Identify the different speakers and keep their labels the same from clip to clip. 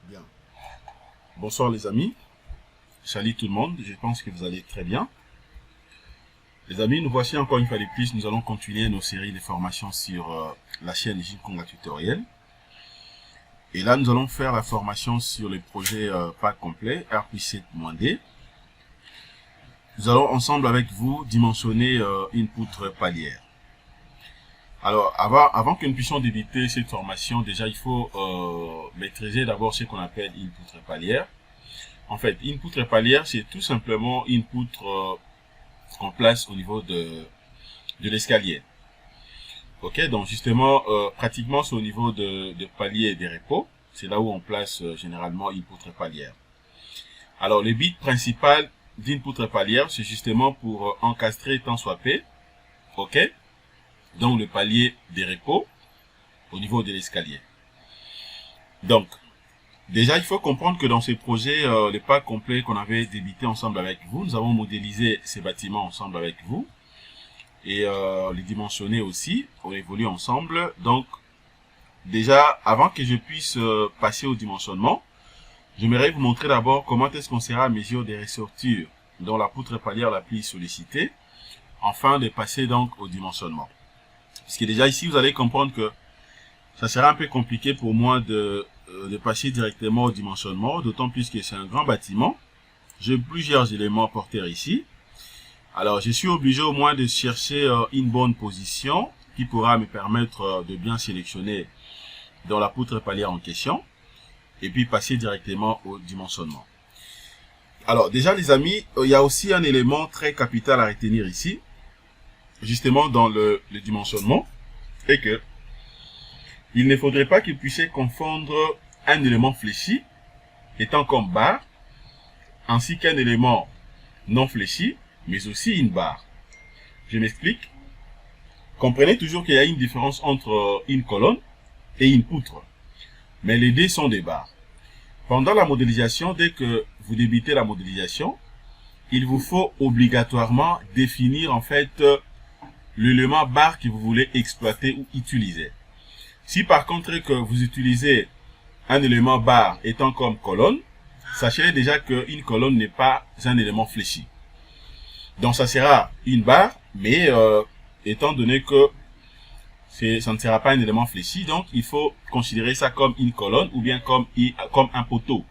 Speaker 1: Bien. Bonsoir les amis. Salut tout le monde. Je pense que vous allez très bien. Les amis, nous voici encore une fois de plus. Nous allons continuer nos séries de formations sur la chaîne Jinkonga Tutoriel. Et là, nous allons faire la formation sur le projet pack complet RP7-D. Nous allons ensemble avec vous dimensionner une poutre palière. Alors, avant que nous puissions débuter cette formation, déjà, il faut maîtriser d'abord ce qu'on appelle une poutre palière. En fait, une poutre palière, c'est tout simplement une poutre qu'on place au niveau de l'escalier. Ok, donc justement, pratiquement, c'est au niveau de palier et des repos. C'est là où on place généralement une poutre palière. Alors, le but principal d'une poutre palière, c'est justement pour encastrer tant soit peu, ok, donc le palier des repos au niveau de l'escalier. Donc, déjà, il faut comprendre que dans ce projet, le pack complet qu'on avait débuté ensemble avec vous, nous avons modélisé ces bâtiments ensemble avec vous et les dimensionner aussi, on évolue ensemble. Donc, déjà, avant que je puisse passer au dimensionnement, j'aimerais vous montrer d'abord comment est-ce qu'on sera à mesure des ressortures dans la poutre palière la plus sollicitée, afin de passer donc au dimensionnement. Parce que déjà ici, vous allez comprendre que ça sera un peu compliqué pour moi de passer directement au dimensionnement, d'autant plus que c'est un grand bâtiment. J'ai plusieurs éléments porteurs ici. Alors, je suis obligé au moins de chercher une bonne position qui pourra me permettre de bien sélectionner dans la poutre palière en question et puis passer directement au dimensionnement. Alors, déjà les amis, il y a aussi un élément très capital à retenir ici, justement dans le dimensionnement, et que il ne faudrait pas que vous puissiez confondre un élément fléchi, étant comme barre, ainsi qu'un élément non fléchi, mais aussi une barre. Je m'explique. Comprenez toujours qu'il y a une différence entre une colonne et une poutre. Mais les deux sont des barres. Pendant la modélisation, dès que vous débutez la modélisation, il vous faut obligatoirement définir en fait l'élément barre que vous voulez exploiter ou utiliser. Si par contre que vous utilisez un élément barre étant comme colonne, sachez déjà qu'une colonne n'est pas un élément fléchi. Donc ça sera une barre, mais étant donné que ça ne sera pas un élément fléchi, donc il faut considérer ça comme une colonne ou bien comme un poteau.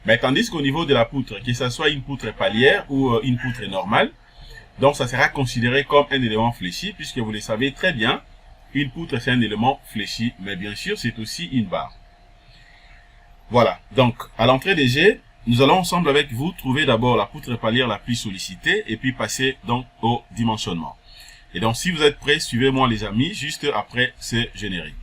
Speaker 1: Mais tandis qu'au niveau de la poutre, que ce soit une poutre palière ou une poutre normale, donc ça sera considéré comme un élément fléchi, puisque vous le savez très bien, une poutre c'est un élément fléchi, mais bien sûr c'est aussi une barre. Voilà, donc à l'entrée des jets, nous allons ensemble avec vous trouver d'abord la poutre palière la plus sollicitée et puis passer donc au dimensionnement. Et donc si vous êtes prêts, suivez-moi les amis, juste après ce générique.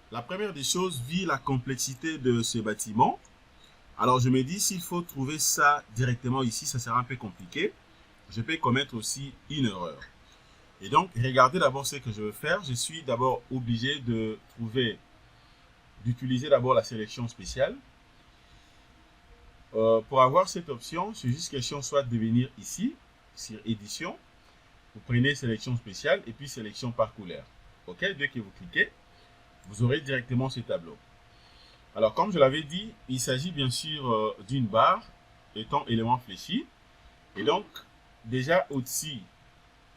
Speaker 1: La première des choses, vu la complexité de ce bâtiment, alors je me dis s'il faut trouver ça directement ici, ça sera un peu compliqué. Je peux commettre aussi une erreur. Et donc, regardez d'abord ce que je veux faire. Je suis d'abord obligé d'utiliser d'abord la sélection spéciale. Pour avoir cette option, c'est juste question soit de venir ici, sur édition. Vous prenez sélection spéciale et puis sélection par couleur. Ok, dès que vous cliquez, vous aurez directement ce tableau. Alors, comme je l'avais dit, il s'agit bien sûr d'une barre étant élément fléchi. Et donc, déjà au-dessus,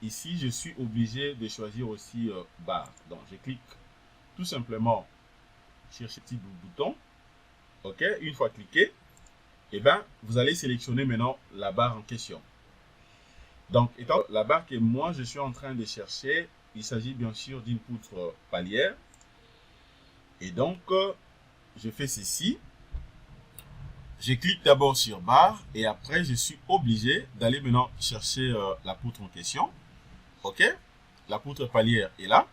Speaker 1: ici, je suis obligé de choisir aussi barre. Donc, je clique tout simplement sur ce petit bouton. OK, une fois cliqué, eh ben, vous allez sélectionner maintenant la barre en question. Donc, étant la barre que moi, je suis en train de chercher, il s'agit bien sûr d'une poutre palière. Et donc, je fais ceci. je clique d'abord sur barre et après je suis obligé d'aller maintenant chercher la poutre en question. Ok, la poutre palière est là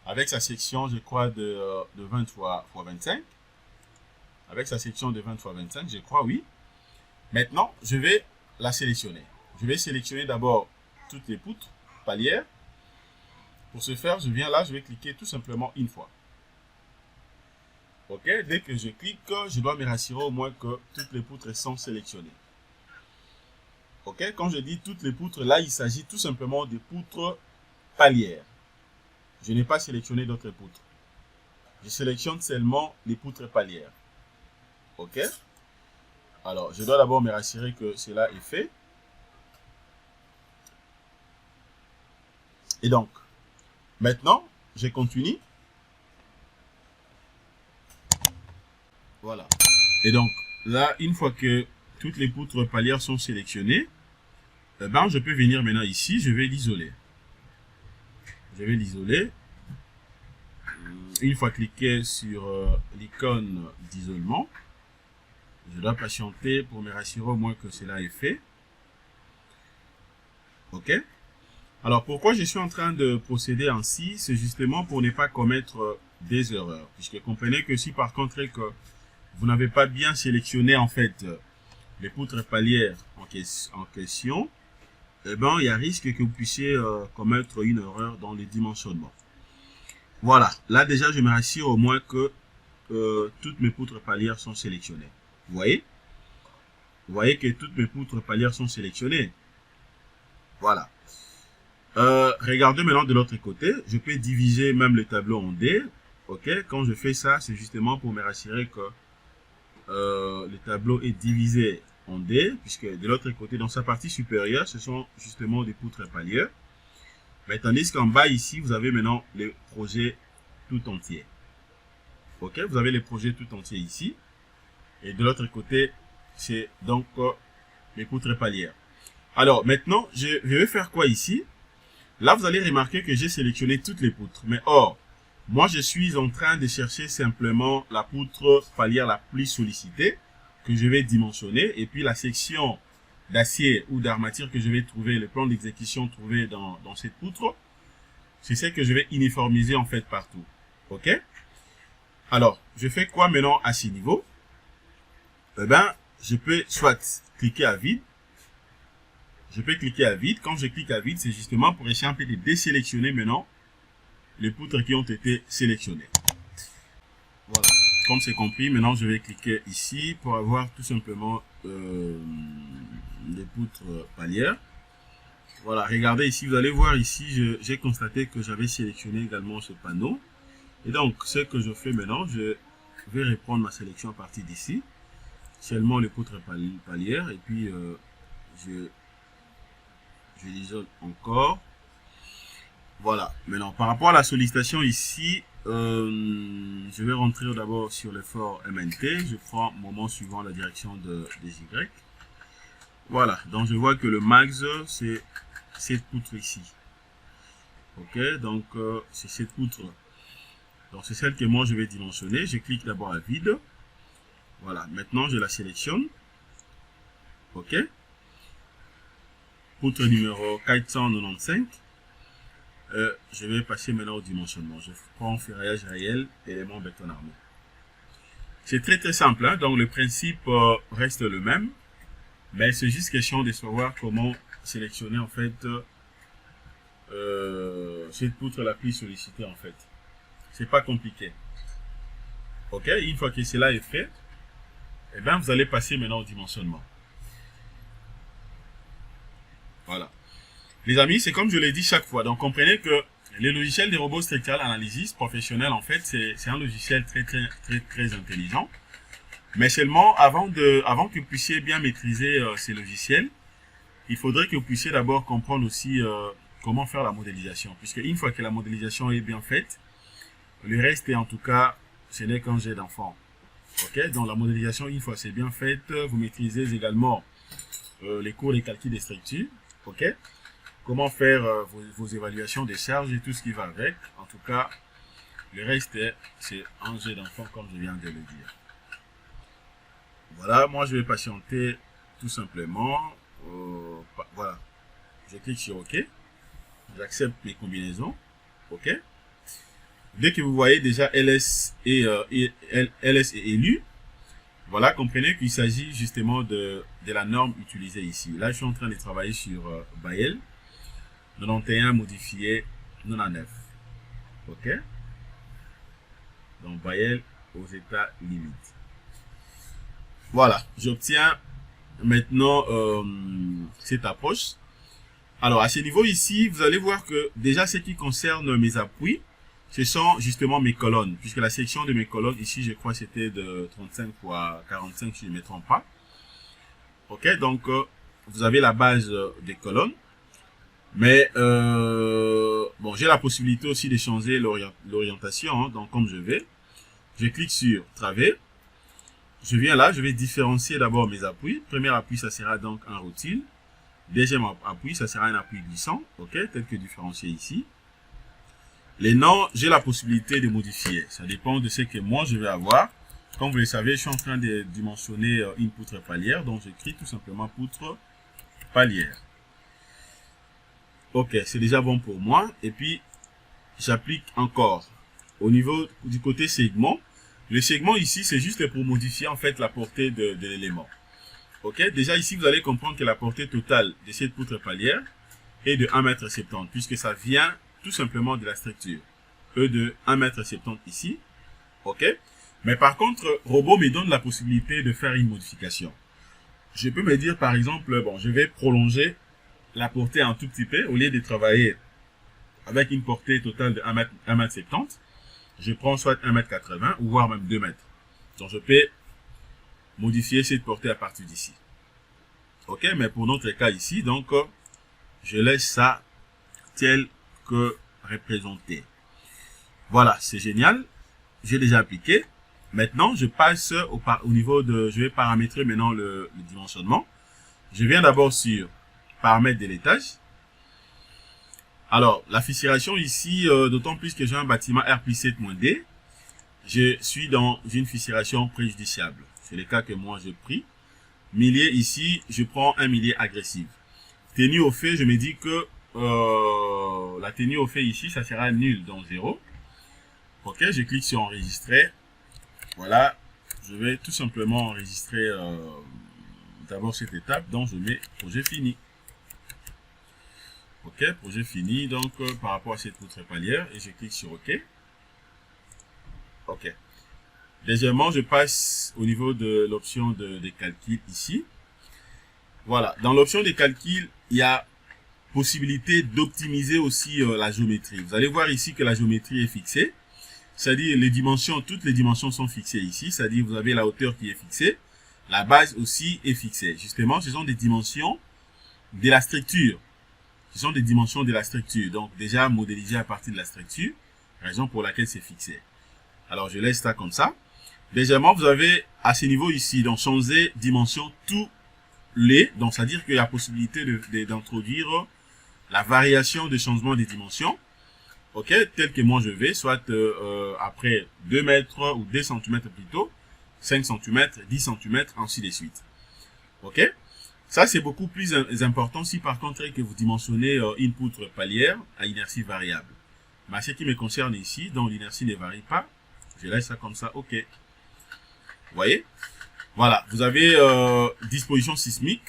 Speaker 1: avec sa section, je crois, de 20 x 25. Avec sa section de 20 x 25, je crois, oui. Maintenant, je vais la sélectionner. Je vais sélectionner d'abord toutes les poutres palières. Pour ce faire, je viens là, je vais cliquer tout simplement une fois. Ok, dès que je clique, je dois me rassurer au moins que toutes les poutres sont sélectionnées. Ok, quand je dis toutes les poutres, là, il s'agit tout simplement des poutres palières. Je n'ai pas sélectionné d'autres poutres. Je sélectionne seulement les poutres palières. Ok, alors je dois d'abord me rassurer que cela est fait. Et donc, maintenant, je continue. Voilà. Et donc, là, une fois que toutes les poutres palières sont sélectionnées, eh ben, je peux venir maintenant ici, je vais l'isoler. Je vais l'isoler. Une fois cliqué sur l'icône d'isolement, je dois patienter pour me rassurer au moins que cela est fait. Ok. Alors, pourquoi je suis en train de procéder ainsi? C'est justement pour ne pas commettre des erreurs. Puisque comprenez que si par contre que vous n'avez pas bien sélectionné en fait les poutres palières en question, eh ben, il y a risque que vous puissiez commettre une erreur dans le dimensionnement. Voilà. Là, déjà, je me rassure au moins que toutes mes poutres palières sont sélectionnées. Vous voyez? Vous voyez que toutes mes poutres palières sont sélectionnées. Voilà. Regardez maintenant de l'autre côté. Je peux diviser même le tableau en D. Ok, quand je fais ça, c'est justement pour me rassurer que le tableau est divisé en D, puisque de l'autre côté, dans sa partie supérieure, ce sont justement des poutres palières. Mais tandis qu'en bas ici, vous avez maintenant les projets tout entiers. Ok, vous avez les projets tout entiers ici. Et de l'autre côté, c'est donc les poutres palières. Alors maintenant, je vais faire quoi ici? Là, vous allez remarquer que j'ai sélectionné toutes les poutres. Mais or, moi, je suis en train de chercher simplement la poutre palière la plus sollicitée que je vais dimensionner. Et puis, la section d'acier ou d'armature que je vais trouver, le plan d'exécution trouvé dans cette poutre, c'est ce que je vais uniformiser en fait partout. OK? Alors, je fais quoi maintenant à ce niveau? Eh ben, je peux soit cliquer à vide. Je peux cliquer à vide. Quand je clique à vide, c'est justement pour essayer un peu de désélectionner maintenant les poutres qui ont été sélectionnées. Voilà. Comme c'est compris, maintenant je vais cliquer ici pour avoir tout simplement les poutres palières. Voilà, regardez ici, vous allez voir ici, j'ai constaté que j'avais sélectionné également ce panneau. Et donc, ce que je fais maintenant, je vais reprendre ma sélection à partir d'ici. Seulement les poutres palières. Et puis, je l'isole encore. Voilà. Maintenant, par rapport à la sollicitation ici, je vais rentrer d'abord sur l'effort MNT. Je prends au moment suivant la direction des Y. Voilà. Donc, je vois que le max, c'est cette poutre ici. Ok. Donc, c'est cette poutre. Donc, c'est celle que moi, je vais dimensionner. Je clique d'abord à vide. Voilà. Maintenant, je la sélectionne. Ok. Poutre numéro 495. Je vais passer maintenant au dimensionnement. Je prends ferraillage réel, élément béton armé. C'est très simple, hein? Donc le principe reste le même, mais c'est juste question de savoir comment sélectionner en fait cette poutre la plus sollicitée en fait. C'est pas compliqué. Ok, une fois que cela est fait, eh bien vous allez passer maintenant au dimensionnement. Voilà. Les amis, c'est comme je l'ai dit chaque fois. Donc, comprenez que le logiciel des robots structural analysis professionnel, en fait, c'est un logiciel très intelligent. Mais seulement, avant que vous puissiez bien maîtriser ces logiciels, il faudrait que vous puissiez d'abord comprendre aussi comment faire la modélisation. Puisque une fois que la modélisation est bien faite, le reste, en tout cas, ce n'est qu'un jet d'enfant. Ok? Donc, la modélisation, une fois c'est bien faite, vous maîtrisez également les cours des calculs des structures. Ok? Comment faire vos évaluations des charges et tout ce qui va avec. En tout cas, le reste, c'est un jeu d'enfant comme je viens de le dire. Voilà, moi je vais patienter tout simplement. Voilà, je clique sur OK. J'accepte mes combinaisons. OK. Dès que vous voyez déjà LS LS est élu, voilà, comprenez qu'il s'agit justement de la norme utilisée ici. Là, je suis en train de travailler sur Bayel 91 modifié 99. OK. Donc Bayel aux états limites. Voilà, j'obtiens maintenant cette approche. Alors à ce niveau ici, vous allez voir que déjà ce qui concerne mes appuis, ce sont justement mes colonnes, puisque la section de mes colonnes ici, je crois c'était de 35 x 45 si je ne me trompe pas. Ok, donc vous avez la base des colonnes, mais bon, j'ai la possibilité aussi de changer l'orientation. Hein, donc comme je clique sur Travers. Je viens là, je vais différencier d'abord mes appuis. Premier appui, ça sera donc un rotule. Deuxième appui, ça sera un appui glissant, ok, tel que différencié ici. Les noms, j'ai la possibilité de modifier. Ça dépend de ce que moi je vais avoir. Comme vous le savez, je suis en train de dimensionner une poutre palière, donc j'écris tout simplement poutre palière. Ok, c'est déjà bon pour moi. Et puis, j'applique encore. Au niveau du côté segment, le segment ici, c'est juste pour modifier en fait la portée de l'élément. Ok, déjà ici, vous allez comprendre que la portée totale de cette poutre palière est de 1,70 m, puisque ça vient tout simplement de la structure. De 1,70 m ici. Ok, mais par contre, Robot me donne la possibilité de faire une modification. Je peux me dire par exemple, bon, je vais prolonger la portée un tout petit peu, au lieu de travailler avec une portée totale de 1,70 m, je prends soit 1,80 m ou voire même 2 m. Donc je peux modifier cette portée à partir d'ici. Ok, mais pour notre cas ici, donc je laisse ça tel que représenté. Voilà, c'est génial. J'ai déjà appliqué. Maintenant, je passe au niveau de... Je vais paramétrer maintenant le dimensionnement. Je viens d'abord sur paramètres de l'étage. Alors, la fissuration ici, d'autant plus que j'ai un bâtiment R+7-D, je suis dans une fissuration préjudiciable. C'est le cas que moi j'ai pris. Millier ici, je prends un millier agressif. Tenue au fait, je me dis que la tenue au fait ici, ça sera nul, donc 0. Ok, je clique sur enregistrer. Voilà, je vais tout simplement enregistrer d'abord cette étape, donc je mets projet fini. Ok, projet fini, donc par rapport à cette poutre palière, et je clique sur OK. Ok. Deuxièmement, je passe au niveau de l'option de calcul ici. Voilà, dans l'option de calcul, il y a possibilité d'optimiser aussi la géométrie. Vous allez voir ici que la géométrie est fixée. C'est-à-dire les dimensions, toutes les dimensions sont fixées ici. C'est-à-dire vous avez la hauteur qui est fixée. La base aussi est fixée. Justement, ce sont des dimensions de la structure. Ce sont des dimensions de la structure. Donc déjà modélisées à partir de la structure. Raison pour laquelle c'est fixé. Alors je laisse ça comme ça. Deuxièmement, vous avez à ce niveau ici, donc changer dimension tous les. Donc c'est-à-dire qu'il y a possibilité d'introduire la variation de changement des dimensions. Ok, tel que moi je vais, soit après 2 mètres ou 2 cm plutôt, 5 cm, 10 cm, ainsi de suite. Ok, ça c'est beaucoup plus important si par contre que vous dimensionnez une poutre palière à inertie variable. Mais ce qui me concerne ici, donc l'inertie ne varie pas, je laisse ça comme ça, ok. Vous voyez, voilà, vous avez disposition sismique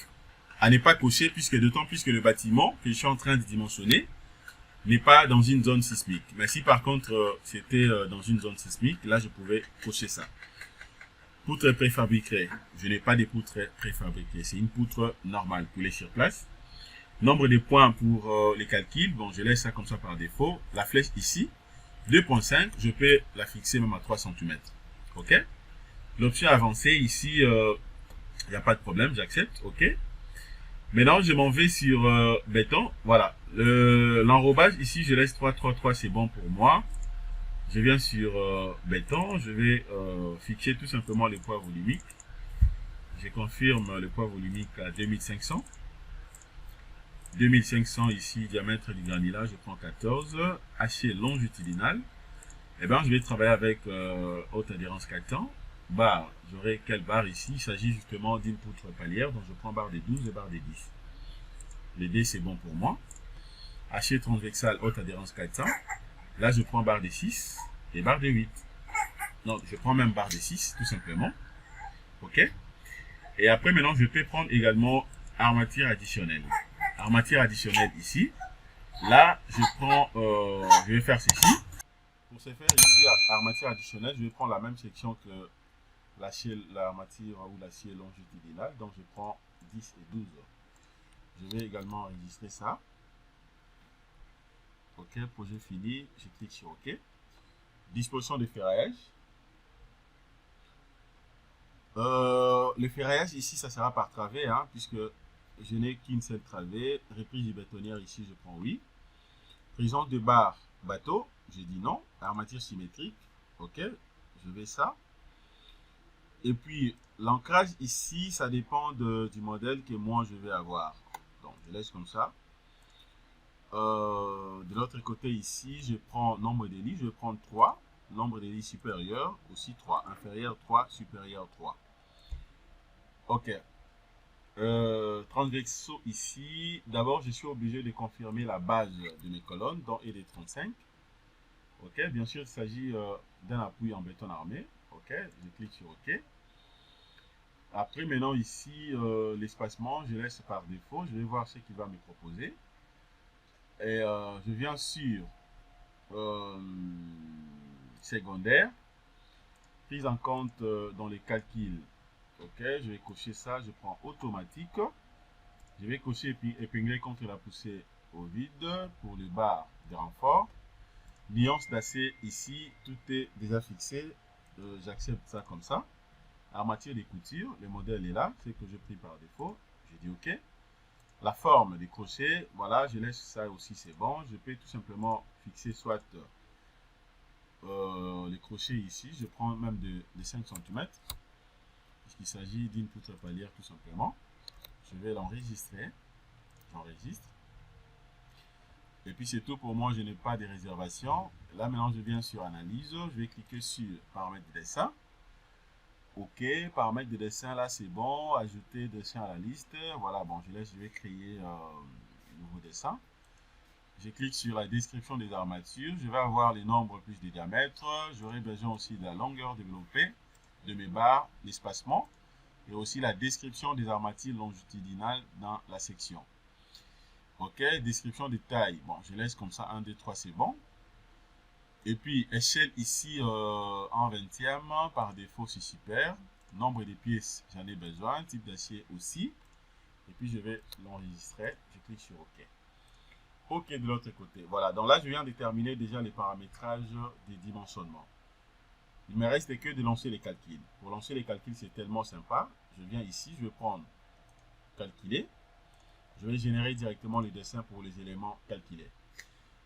Speaker 1: à ne pas cocher, puisque d'autant plus que le bâtiment que je suis en train de dimensionner n'est pas dans une zone sismique. Mais si par contre c'était dans une zone sismique, là je pouvais cocher ça. Poutre préfabriquée. Je n'ai pas de poutre préfabriquée. C'est une poutre normale coulée sur place. Nombre de points pour les calculs. Bon, je laisse ça comme ça par défaut. La flèche ici, 2.5, je peux la fixer même à 3 cm. Ok. L'option avancée ici, il n'y a pas de problème, j'accepte. Ok. Maintenant, je m'en vais sur béton. Voilà. L'enrobage, ici, je laisse 3, 3, 3, c'est bon pour moi. Je viens sur béton. Je vais fixer tout simplement le poids volumique. Je confirme le poids volumique à 2500. 2500 ici, diamètre du granulat, je prends 14. Haché longitudinal. Eh bien, je vais travailler avec haute adhérence 4 ans. barre, j'aurai quelle barre ici? Il s'agit justement d'une poutre palière, donc je prends barre des 12 et barre des 10. Les D, c'est bon pour moi. Acier transversal, haute adhérence 400. Là, je prends barre des 6 et barre des 8. Donc, je prends même barre des 6, tout simplement. OK? Et après, maintenant, je peux prendre également armature additionnelle. Armature additionnelle ici. Là, je vais faire ceci. Pour ce faire ici, armature additionnelle, je vais prendre la même section que l'armature ou l'acier longitudinal. Donc, je prends 10 et 12. Je vais également enregistrer ça. OK, projet fini. Je clique sur OK. Disposition de ferraillage. Le ferraillage ici, ça sera par travée, hein, puisque je n'ai qu'une seule travée. Reprise du bétonnière ici, je prends oui. Présence de barre bateau, je dis non. Armature symétrique, ok, je vais ça. Et puis l'ancrage ici, ça dépend du modèle que moi je vais avoir. Donc je laisse comme ça. De l'autre côté ici, je prends nombre de lits, je vais prendre 3. Nombre de lits supérieur, aussi 3. Inférieur 3, supérieur 3. Ok. Transversaux ici. D'abord, je suis obligé de confirmer la base de mes colonnes, dont et des 35. Ok, bien sûr, il s'agit d'un appui en béton armé. Ok, je clique sur OK. Après, maintenant, ici, l'espacement, je laisse par défaut. Je vais voir ce qu'il va me proposer. Et je viens sur secondaire. Prise en compte dans les calculs. Ok, je vais cocher ça. Je prends automatique. Je vais cocher épingler contre la poussée au vide pour le bar de renfort. Nuance d'acier ici, tout est déjà fixé. J'accepte ça comme ça. Armature des coutures, le modèle est là, c'est que j'ai pris par défaut. Je dis OK. La forme des crochets, voilà, je laisse ça aussi, c'est bon. Je peux tout simplement fixer soit les crochets ici. Je prends même de 5 cm. Puisqu'il s'agit d'une poutre palière tout simplement. Je vais l'enregistrer. J'enregistre. Et puis c'est tout pour moi, je n'ai pas de réservation. Là maintenant je viens sur analyse, je vais cliquer sur paramètres de dessin. OK, paramètres de dessin là c'est bon, ajouter dessin à la liste. Voilà, bon je vais créer un nouveau dessin. Je clique sur la description des armatures, je vais avoir les nombres plus de diamètre. J'aurai besoin aussi de la longueur développée de mes barres, l'espacement et aussi la description des armatures longitudinales dans la section. OK, description de taille. Bon, je laisse comme ça 1, 2, 3, c'est bon. Et puis, échelle ici en 20e, par défaut, c'est super. Nombre de pièces, j'en ai besoin. Type d'acier aussi. Et puis, je vais l'enregistrer. Je clique sur OK. OK de l'autre côté. Voilà, donc là, je viens de terminer déjà les paramétrages des dimensionnements. Il me reste que de lancer les calculs. Pour lancer les calculs, c'est tellement sympa. Je viens ici, je vais prendre calculer. Je vais générer directement le dessin pour les éléments calculés.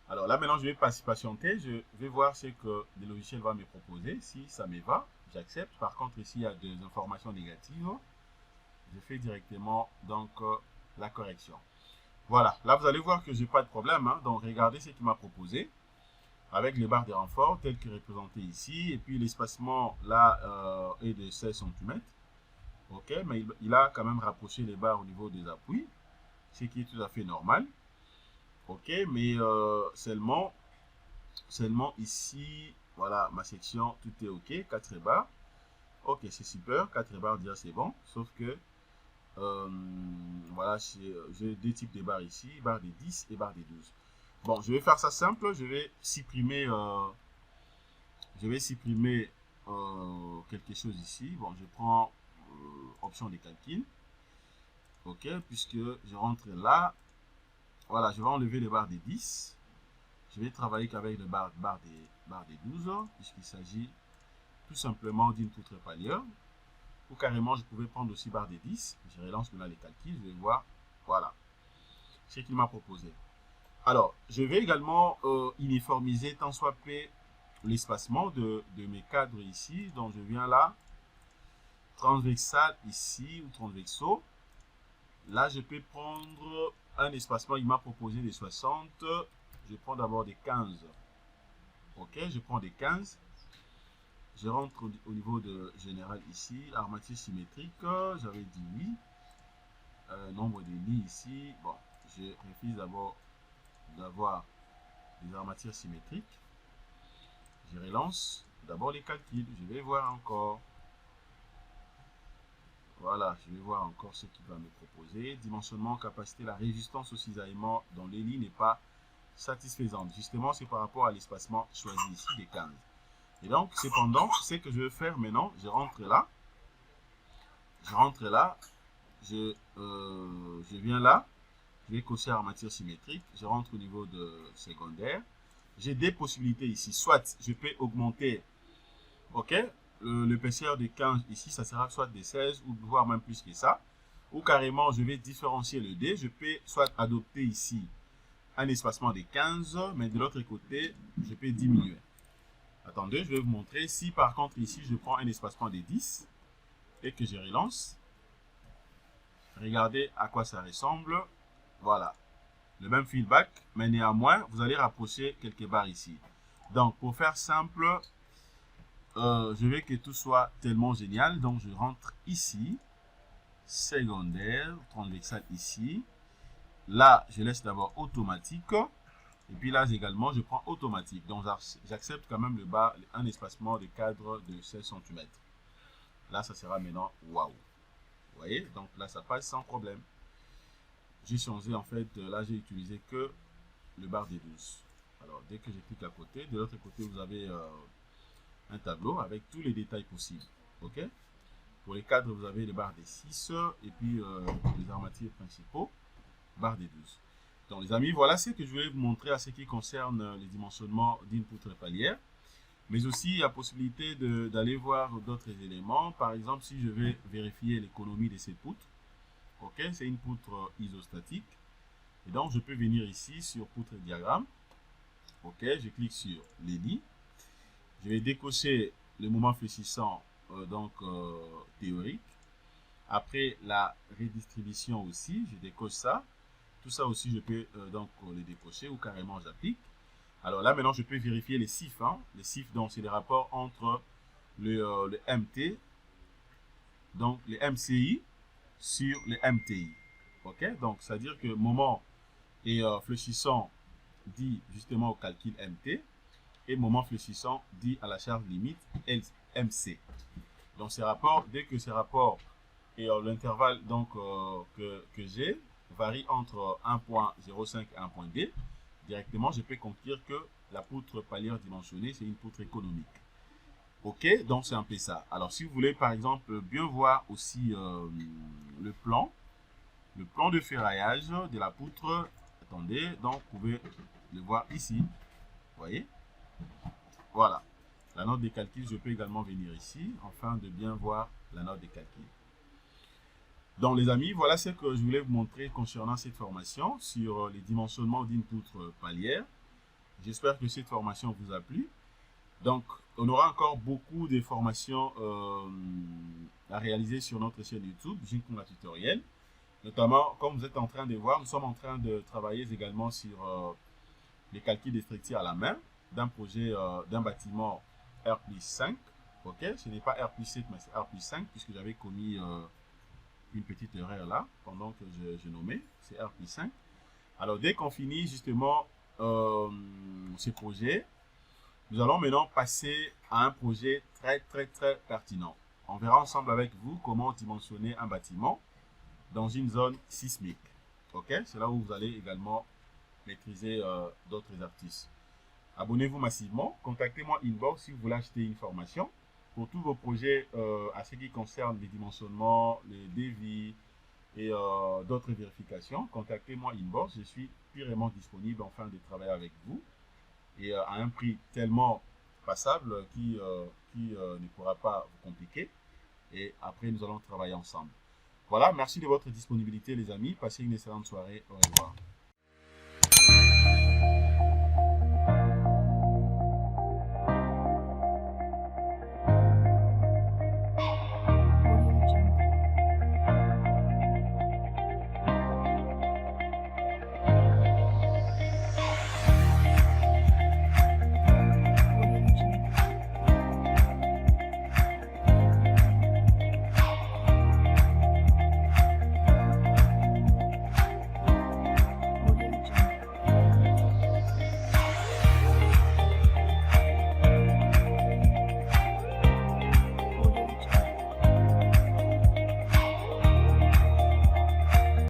Speaker 1: Alors là, maintenant, je vais patienter. Je vais voir ce que le logiciel va me proposer. Si ça me va, j'accepte. Par contre, ici, il y a des informations négatives. Je fais directement donc la correction. Voilà. Là, vous allez voir que je n'ai pas de problème. Hein. Donc, regardez ce qu'il m'a proposé. Avec les barres de renfort, telles que représentées ici. Et puis, l'espacement, là, est de 16 cm. OK, mais il a quand même rapproché les barres au niveau des appuis. Ce qui est tout à fait normal. OK, mais seulement ici, voilà, ma section, tout est OK, 4 barres. OK, c'est super, 4 barres déjà c'est bon, sauf que, voilà, j'ai deux types de barres ici, barre des 10 et barre des 12. Bon, je vais faire ça simple, je vais supprimer quelque chose ici. Bon, je prends option de calcul. OK, puisque je rentre là, voilà, je vais enlever les barres des 10. Je vais travailler qu'avec les barres des 12, puisqu'il s'agit tout simplement d'une poutre palière. Ou carrément, je pouvais prendre aussi barre des 10. Je relance maintenant les calculs, je vais voir, voilà, ce qu'il m'a proposé. Alors, je vais également uniformiser tant soit peu l'espacement de mes cadres ici. Donc, je viens là, transversal ici, ou transversaux. Là, je peux prendre un espacement, il m'a proposé des 60. Je prends d'abord des 15. OK, je prends des 15. je rentre au niveau de général ici, armature symétrique, j'avais dit oui. Nombre de lits ici, bon, je refuse d'abord d'avoir des armatures symétriques. Je relance d'abord les calculs, je vais voir encore. Voilà, je vais voir encore ce qu'il va me proposer. Dimensionnement, capacité, la résistance au cisaillement dans les lits n'est pas satisfaisante. Justement, c'est par rapport à l'espacement choisi ici des 15. Et donc, cependant, ce que je vais faire maintenant, je rentre là, je viens là, je vais cocher armature symétrique, je rentre au niveau de secondaire. J'ai des possibilités ici, soit je peux augmenter, ok, l'épaisseur de 15 ici, ça sera soit des 16 ou voire même plus que ça, ou carrément je vais différencier le D, je peux soit adopter ici un espacement de 15, mais de l'autre côté, je peux diminuer. Attendez, je vais vous montrer. Si par contre ici, je prends un espacement de 10 et que je relance, regardez à quoi ça ressemble. Voilà, le même feedback, mais néanmoins, vous allez rapprocher quelques barres ici. Donc, pour faire simple, je veux que tout soit tellement génial. Donc, je rentre ici, secondaire, transversal ici. Là, je laisse d'abord automatique. Et puis là également, je prends automatique. Donc, j'accepte quand même le bas, un espacement de cadre de 16 cm. Là, ça sera maintenant waouh. Vous voyez? Donc là, ça passe sans problème. J'ai changé en fait, là, j'ai utilisé que le barre des 12. Alors, dès que je clique à côté, de l'autre côté, vous avez un tableau avec tous les détails possibles. OK? Pour les cadres, vous avez le barre des 6 et puis les armatures principaux, barre des 12. Donc les amis, voilà ce que je voulais vous montrer à ce qui concerne les dimensionnements d'une poutre palière. Mais aussi, il y a possibilité d'aller voir d'autres éléments. Par exemple, si je vais vérifier l'économie de cette poutre, ok, c'est une poutre isostatique. Et donc, je peux venir ici sur poutre diagramme. Ok, je clique sur les lits. Je vais décocher le moment fléchissant théorique. Après la redistribution aussi, je décoche ça. Tout ça aussi, je peux les décocher ou carrément j'applique. Alors là, maintenant, je peux vérifier les CIF. Hein. Les CIF, donc, c'est les rapports entre le MT, donc les MCI sur les MTI. OK? Donc, c'est-à-dire que moment et fléchissant dit justement au calcul MT et moment fléchissant dit à la charge limite MC. Donc, ces rapports, dès que ces rapports et l'intervalle que j'ai varie entre 1.05 et 1.2, directement, je peux conclure que la poutre palière dimensionnée, c'est une poutre économique. Ok, donc c'est un peu ça. Alors, si vous voulez, par exemple, bien voir aussi le plan de ferraillage de la poutre, attendez, donc vous pouvez le voir ici. Vous voyez? Voilà. La note de calcul, je peux également venir ici, afin de bien voir la note de calcul. Donc les amis, voilà ce que je voulais vous montrer concernant cette formation sur les dimensionnements d'une poutre palière. J'espère que cette formation vous a plu. Donc, on aura encore beaucoup de formations à réaliser sur notre chaîne YouTube, Ginkonga Tutoriel. Notamment, comme vous êtes en train de voir, nous sommes en train de travailler également sur les calculs des structures à la main d'un projet, d'un bâtiment R+5. Ok, ce n'est pas R+7, mais c'est R+5, puisque j'avais commis une petite erreur là, pendant que je nommais, c'est R+5. Alors, dès qu'on finit justement ce projet, nous allons maintenant passer à un projet très pertinent. On verra ensemble avec vous comment dimensionner un bâtiment dans une zone sismique. Ok, c'est là où vous allez également maîtriser d'autres artistes. Abonnez-vous massivement, contactez-moi inbox si vous voulez acheter une formation. Pour tous vos projets à ce qui concerne les dimensionnements, les devis et d'autres vérifications, contactez-moi inbox. Je suis purement disponible afin de travailler avec vous et à un prix tellement passable qui ne pourra pas vous compliquer. Et après, nous allons travailler ensemble. Voilà, merci de votre disponibilité les amis. Passez une excellente soirée. Au revoir.